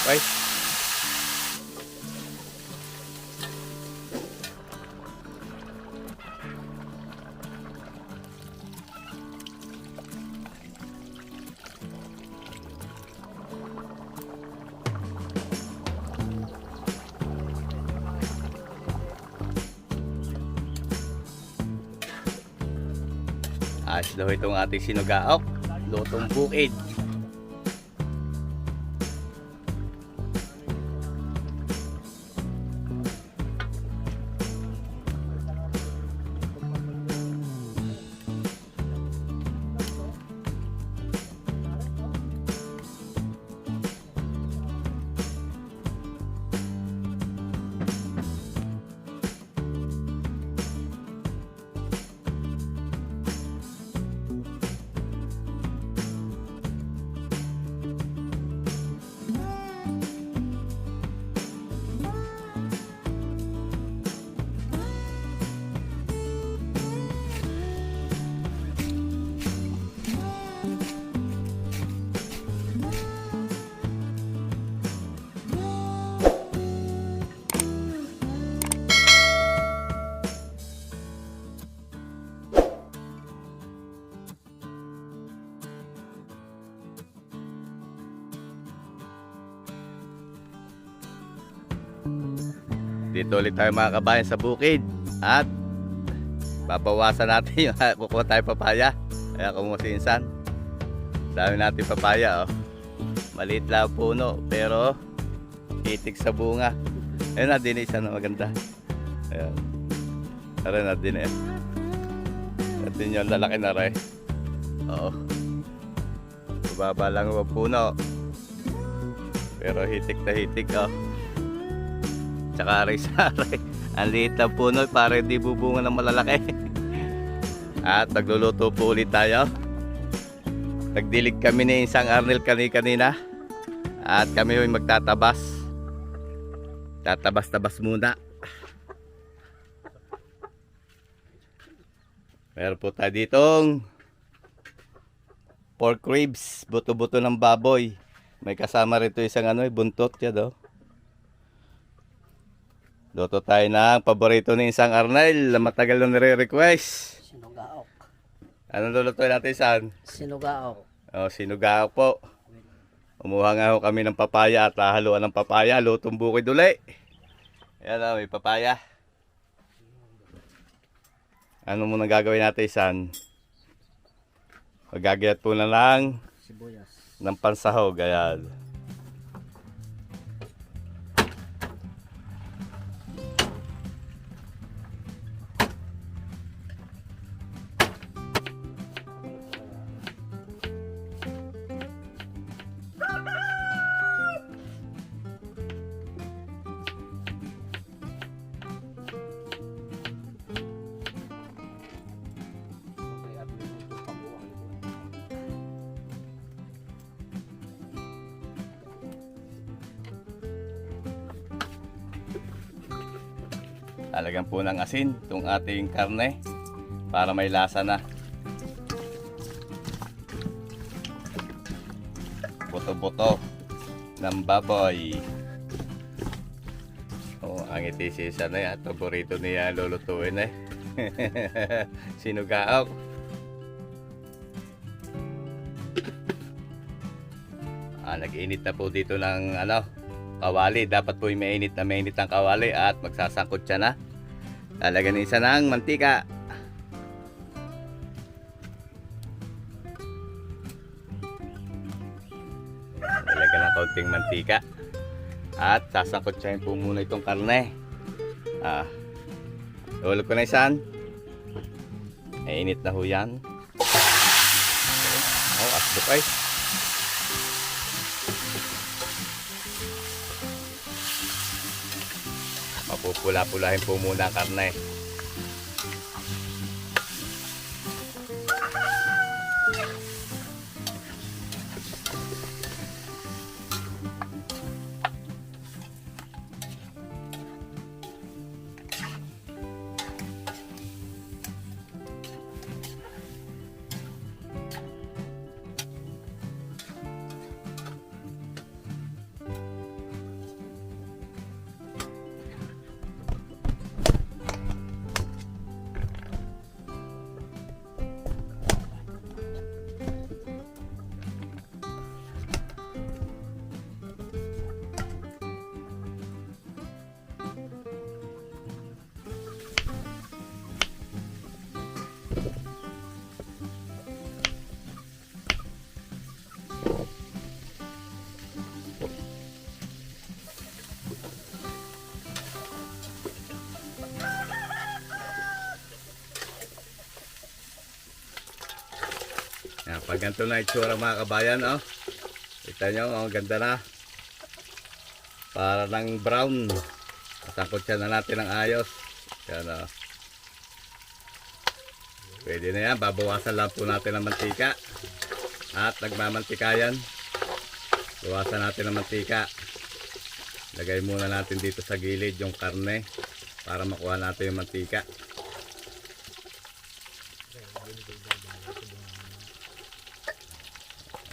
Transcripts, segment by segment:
Okay. Ayos daw itong ating sinugaok. Lutong bukid. Dito ulit tayo mga kabayan sa bukid. At babawasan natin yung kukuha tayo papaya. Kaya kumusinsan. Dami natin papaya oh. Maliit lang puno pero itik sa bunga. Ayun na din isa na maganda. Ayan. Tara na din eh. Natin yung lalaki na rin. Oo. Baba lang ang puno. Pero hitik na hitik oh. Tsaka aray-saray. Ang liit lang puno para hindi bubunga ng malalaki. At nagluluto po ulit tayo. Nagdilig kami ni isang Arnel kanina. At kami yung magtatabas. Tatabas-tabas muna. Meron po tayo ditong pork ribs. Buto-buto ng baboy. May kasama rito isang buntot yan oh. Luto tayo ng paborito ni isang Arnel. Matagal na nire-request. Sinugaok. Anong lulutuin natin, San? Sinugaok. Oh, sinugaok po. Umuha nga ho kami ng papaya at haluan ng papaya. Lutong bukid uli. Ayan o, may papaya. Ano muna gagawin natin, San? Magagayat po na lang Sibuyas. ng pansahog. Ayan. Talagyan po ng asin itong ating karne para may lasa na. Buto-buto ng baboy. Oh, ang itisisa na yan. Paborito niya lulutuin eh. Sinugaok. Nag-init na po dito ng kawali. Dapat po mainit ang kawali at magsasangkot siya na. Lalagyan isa ng mantika. Lalagyan ng kaunting mantika. At sasangkot siya po muna itong karne. Hulog ko na isan. Mainit na ho yan. Oh, asbok ay. Mapupula-pulahin po muna ang karne. Yan, pag ganito na itsura mga kabayan, oh. Kita nyo, oh, ganda na. Para ng brown. Masangkot siya na natin ng ayos. Yan, oh. Pwede na yan, babawasan lang po natin ng mantika. At nagmamantika yan. Bawasan natin ng mantika. Lagay muna natin dito sa gilid yung karne para makuha natin yung mantika.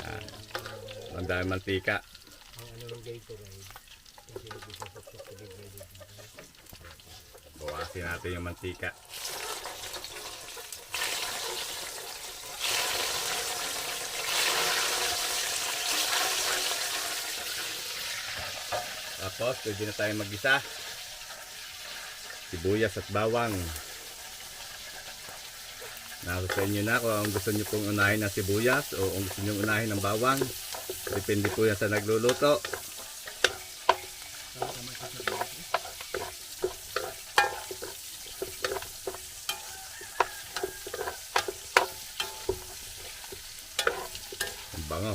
Yan. Ang dami mantika. Bawasin natin yung mantika. Tapos, pwede na tayo mag-isa. Sibuyas at bawang. Nasa sa inyo na kung gusto nyo pong unahin ng sibuyas o kung gusto nyo unahin ng bawang. Depende po yan sa nagluluto. Ang bango.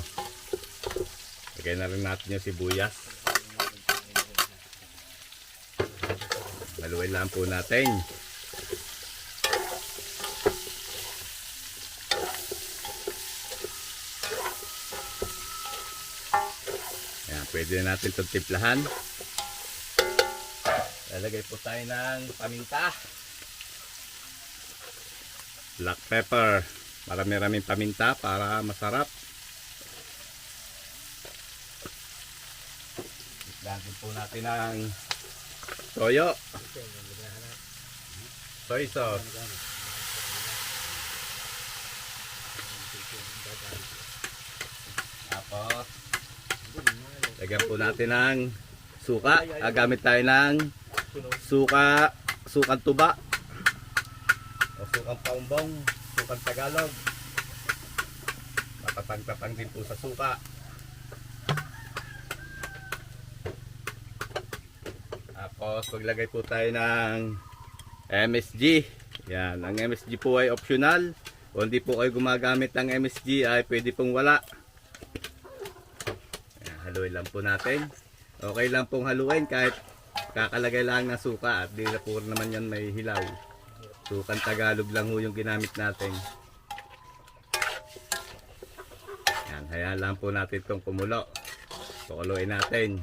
Lagay na rin natin yung sibuyas. Haluin lang po natin. Ayan, pwede na natin itong timplahan. Lalagay po tayo ng paminta. Black pepper. Marami-raming paminta para masarap. Lagyan po natin ng toyo. Soy sauce. Tapos lagyan po natin ng suka. Gamit tayo ng sukang tuba o sukang paumbong, sukang Tagalog. Matatang-tatang din po sa suka. Tapos maglagay po tayo ng MSG. Yan, ang MSG po ay optional. Kung hindi po kayo gumagamit ng MSG ay pwede pong wala. Yan, haluin lang po natin. Okay lang pong haluin kahit kakalagay lang ng suka at di na po naman yan may hilaw. Sukang Tagalog lang ho yung ginamit natin. Yan, hayaan lang po natin itong kumulo. Pakuluin natin.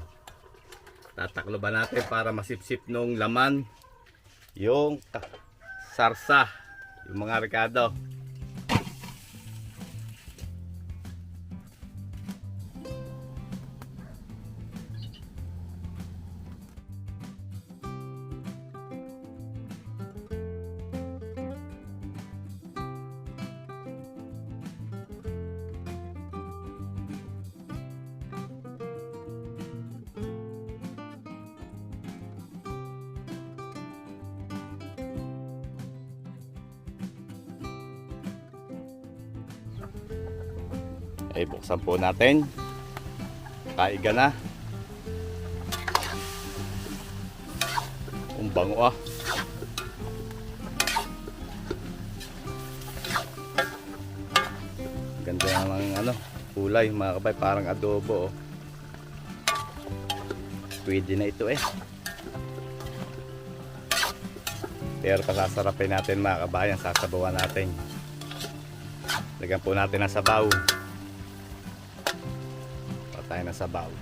Tatakloban natin para masipsip nung laman yung sarsa, yung mga rekado. Ay, buksan po natin. Kaiga na. Ang bango ah. Ganda ng kulay mga kabay, parang adobo oh. Pwede na ito eh. Pero pasasarapin natin mga kabayan, sasabawan natin. Lagyan po natin ng sabaw. Tayo na sabaw.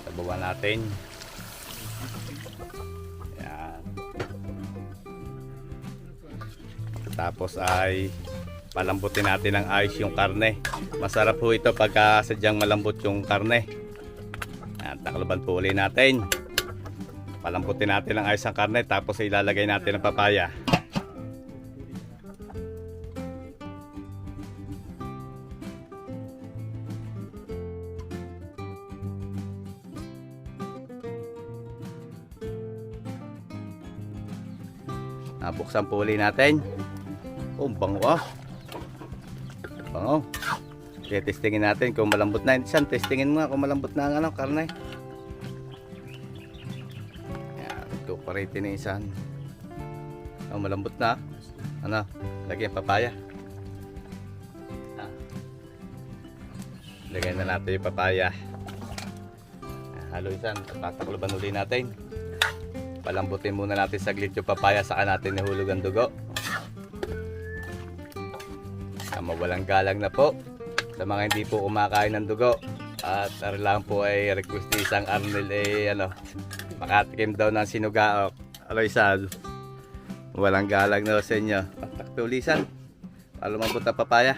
Sabawan natin. Yan. Tapos ay palambutin natin ng ayos yung karne. Masarap po ito pagka sadyang malambot yung karne. Yan, takloban po ulit natin. Palambutin natin ng ayos ang karne. Tapos ilalagay natin ang papaya. Buksan po ulit natin. Oh, bango ah. Bango. Kaya testingin natin kung malambot na. Isang testingin mo nga kung malambot na ang karne. Yan, ito pa rin tinisan. Oh, malambot na. Lagyan papaya. Lagay na natin yung papaya. Haluin, tatakloban uli natin. Palambutin muna natin saglit yung papaya, saka natin nihulog ang dugo. Mawalang galang na po sa mga hindi po kumakain ng dugo. At lang po ay request ni isang Arnel makatikim daw ng sinugaok. Aloysan, walang galang na sa inyo. Taktulisan, palumambot ang papaya.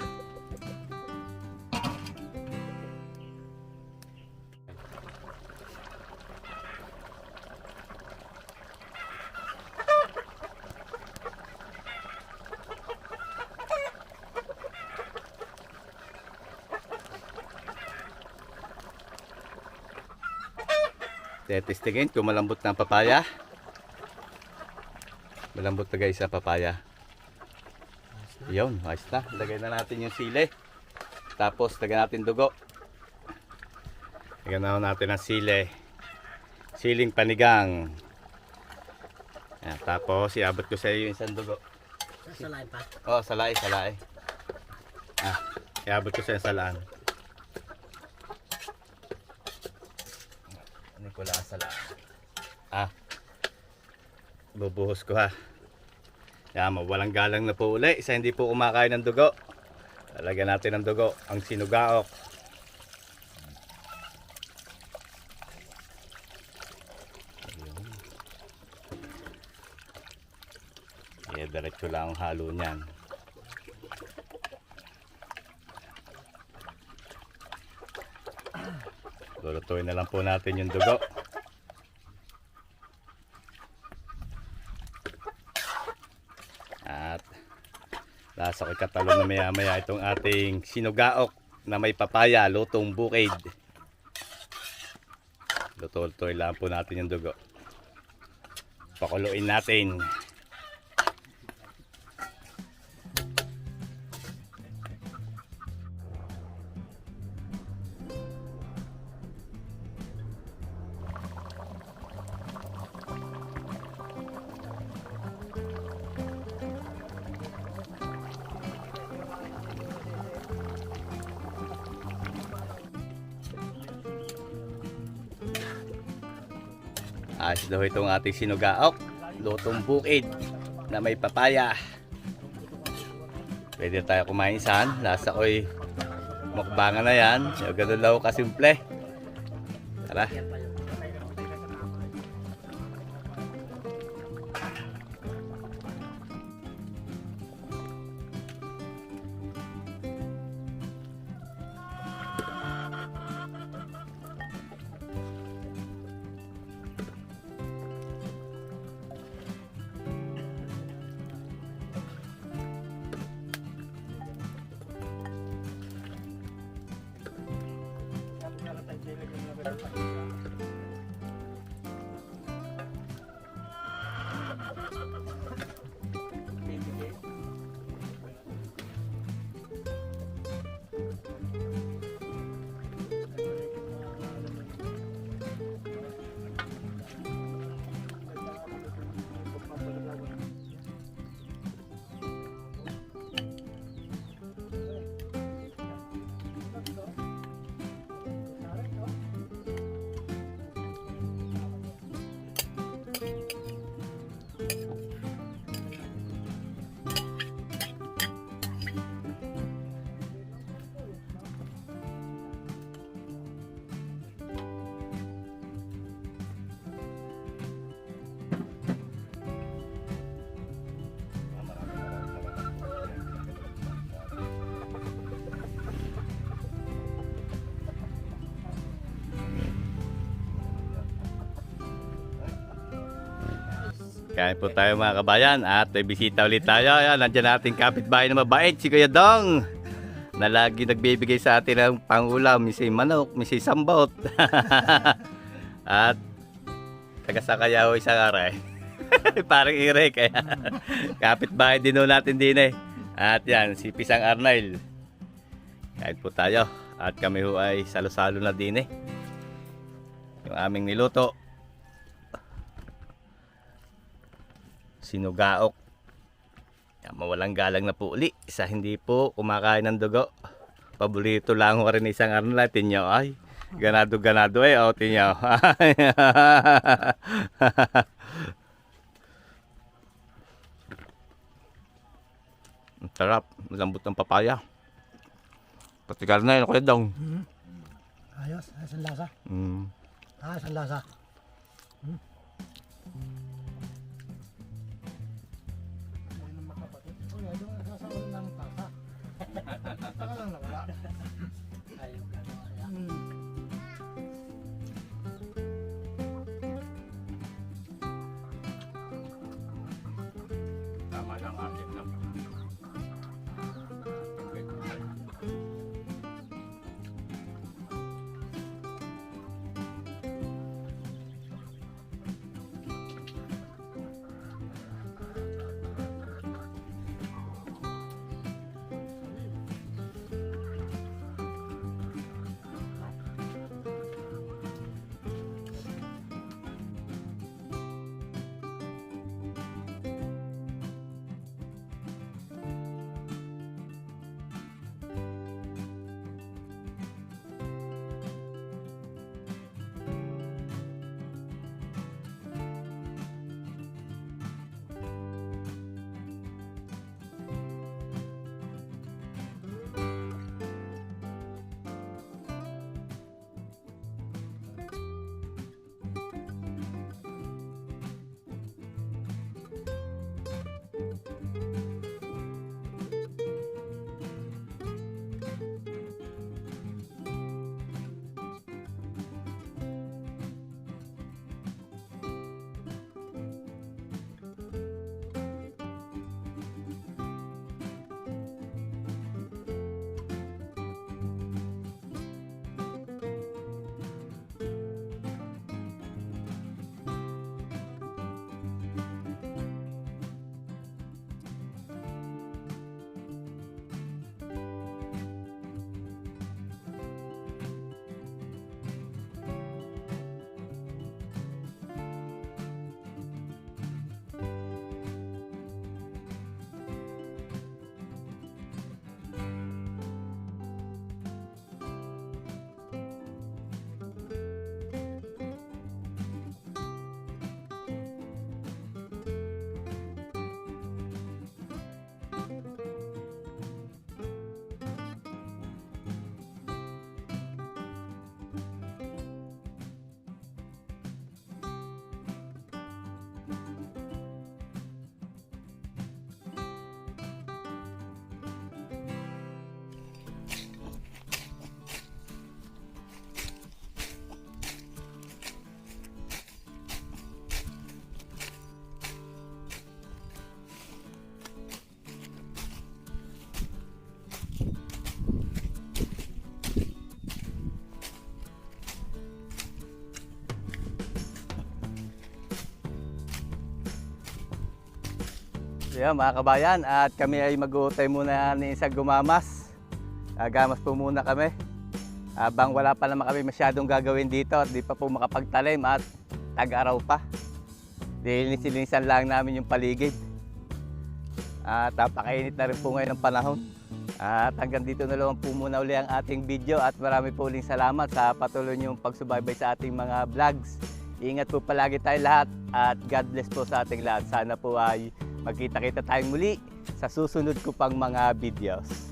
Testingin kung malambot na ang papaya. Malambot na guys ang papaya. Yun, ayos na. Lagay na natin yung sili. Tapos lagyan natin dugo. Lagyan na natin ang sili. Siling panigang. Yan, tapos iabot ko sa iyo yung isang dugo. Salain pa? Oo, salay. Iabot ko sa yung salaan. Wala sala. Bubuhos ko ha. Yan, walang galang na po uli. Isa hindi po kumakain ng dugo. Lalagyan natin ng dugo. Ang sinugaok. Diretso lang ang halo niyan. Lulutuin na lang po natin yung dugo. At lasa ko katalo na maya maya itong ating sinugaok na may papaya, lutong bukid. Lutuin lang po natin yung dugo. Pakuluin natin. Ayos daw itong ating sinugaok, lutong bukid na may papaya. Pwede tayo kumain saan. Lasa ko'y mukbangan na yan. Yung ganun daw kasimple. Tara. Kain po tayo mga kabayan at may bisita ulit tayo. Ayan, nandiyan natin kapitbahay na mabait, si Kuya Dong, na lagi nagbibigay sa atin ng pangulam, misay manok, misay sambot. At taga-Sakayaw isang aray. Parang ire kaya kapitbahay din natin din eh. At yan, si Pisang Arnel. Kain po tayo at kami ho ay salo-salo na din eh. Yung aming niluto, sinugaok. Yan, mawalang galang na po uli sa hindi po kumakain ng dugo. paborito lang ko rin isang ano lang, tinyo. Ay, ganado-ganado eh, oh, tinyo. Ang sarap, malambot ng papaya. Pati karne, ano kaya daw? Ayos, ayos ang lasa. Mm. Ayos ang lasa. Tama lang akin lang. So yan mga kabayan, at kami ay mag-uutay muna ni isang gumamas. Gamas po muna kami. Habang wala pa naman kami masyadong gagawin dito at di pa po makapagtalim at tag-araw pa. Linisan lang namin yung paligid. At napakainit na rin po ngayon ang panahon. At hanggang dito na lang po muna uli ang ating video at marami po uling salamat sa patuloy niyong pagsubaybay sa ating mga vlogs. Ingat po palagi tayo lahat at God bless po sa ating lahat. Sana po ay magkita-kita tayong muli sa susunod ko pang mga videos.